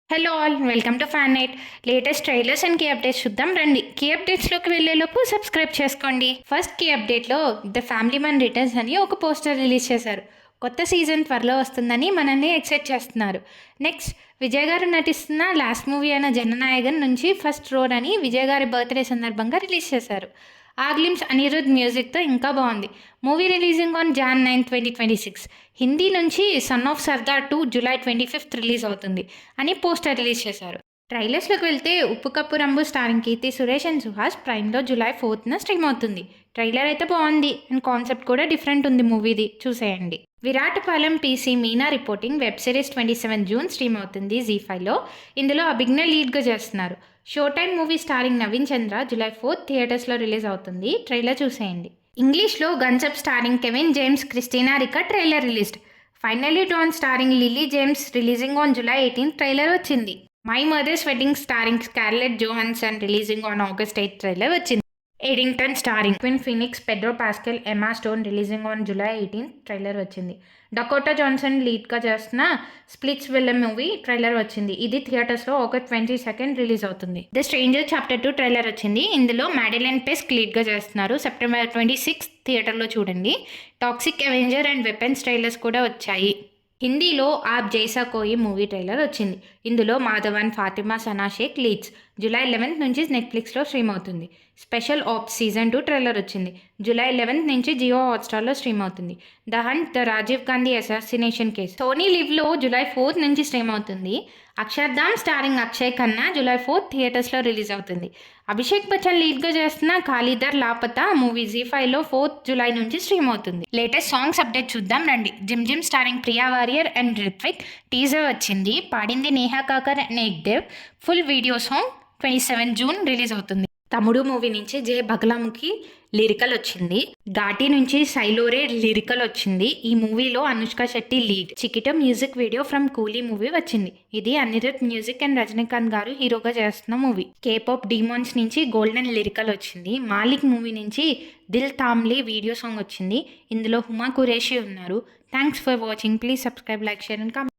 Hello all welcome to fan night. Latest trailers and key updates చూద్దాం రండి. కీ అప్డేట్స్లోకి వెళ్ళేలోపు సబ్స్క్రైబ్ చేసుకోండి. ఫస్ట్ కీ అప్డేట్లో ద ఫ్యామిలీ మ్యాన్ రిటర్న్స్ అని ఒక పోస్టర్ రిలీజ్ చేశారు. కొత్త సీజన్ త్వరలో వస్తుందని మనల్ని ఎక్సైట్ చేస్తున్నారు. నెక్స్ట్ విజయ్ గారు నటిస్తున్న లాస్ట్ మూవీ అయిన జననాయకన్ నుంచి ఫస్ట్ రోడ్ అని విజయ్ గారి బర్త్డే సందర్భంగా రిలీజ్ చేశారు. ఆ గ్లిమ్స్ అనిరుద్ మ్యూజిక్తో ఇంకా బాగుంది. Movie releasing on Jan 9, 2026. Hindi నుంచి son of Sardar 2 July 25th release అవుతుంది అని పోస్టర్ రిలీజ్ చేశారు. ట్రైలర్స్లోకి వెళ్తే ఉప్పు కప్పు రంబు స్టారింగ్ కీర్తి సురేష్ అండ్ సుహాస్ ప్రైమ్లో July 4th స్ట్రీమ్ అవుతుంది. ట్రైలర్ అయితే బాగుంది అండ్ కాన్సెప్ట్ కూడా డిఫరెంట్ ఉంది మూవీది, చూసేయండి. Virat Palem PC Meena reporting web series 27 June stream అవుతుంది Zee5లో. ఇందులో అభిజ్ఞ లీడ్గా చేస్తున్నారు. Show time movie starring Naveen చంద్ర July 4th థియేటర్స్లో రిలీజ్ అవుతుంది. ట్రైలర్ చూసేయండి. ఇంగ్లీష్లో Guns Up starring Kevin James Christina Ricci trailer released. Finally Don starring Lily James releasing on July 18th trailer వచ్చింది. My mother's wedding starring Scarlett Johansson releasing on August 8th trailer వచ్చింది. Eddington starring Joaquin Phoenix Pedro Pascal Emma Stone releasing on July 18th trailer వచ్చింది. Dakota Johnson లీడ్గా చేస్తున్న splits villain movie trailer వచ్చింది. ఇది థియేటర్స్లో August 22nd release అవుతుంది. The stranger chapter 2 trailer వచ్చింది. ఇందులో మ్యాడిలెన్ పెస్క్ లీడ్గా చేస్తున్నారు. September 26th థియేటర్లో చూడండి. Toxic Avenger and weapons trailers కూడా వచ్చాయి. హిందీలో ఆప్ జైసా కోయి మూవీ ట్రైలర్ వచ్చింది. ఇందులో Madhavan, Fatima, Sana Shaikh leads. July 11th నుంచి నెట్ఫ్లిక్స్లో స్ట్రీమ్ అవుతుంది. స్పెషల్ ఆప్స్ సీజన్ 2 ట్రైలర్ వచ్చింది. July 11th నుంచి జియో హాట్స్టార్లో స్ట్రీమ్ అవుతుంది. The hunt the Rajiv Gandhi assassination case Sony లివ్లో July 4th నుంచి స్ట్రీమ్ అవుతుంది. Akshardham starring Akshaye Khanna July 4th థియేటర్స్లో రిలీజ్ అవుతుంది. అభిషేక్ బచ్చన్ లీడ్గా చేస్తున్న ఖాళీదర్ లాపతా మూవీ Zee5లో July 4th నుంచి స్ట్రీమ్ అవుతుంది. లేటెస్ట్ సాంగ్స్ అప్డేట్ చూద్దాం రండి. జిమ్ జిమ్ starring Priya Warrier and Rithvik teaser వచ్చింది. పాడింది నేహా కాకర్ అండ్ ఏక్దేవ్. Full video song 27 June release అవుతుంది. తమ్ముడు మూవీ నుంచి జే బగలాముఖి లిరికల్ వచ్చింది. ఘాటి నుంచి సైలోరే లిరికల్ వచ్చింది. ఈ మూవీలో Anushka Shetty lead. Chikitu music video from Coolie movie వచ్చింది. ఇది అనిరుద్ మ్యూజిక్ అండ్ రజనీకాంత్ గారు హీరోగా చేస్తున్న మూవీ. కేపాప్ డీమాన్స్ నుంచి గోల్డెన్ లిరికల్ వచ్చింది. మాలిక్ మూవీ నుంచి దిల్ తామ్లీ వీడియో సాంగ్ వచ్చింది. ఇందులో హుమా కురేషి ఉన్నారు. Thanks for watching. Please subscribe, like, share and comment.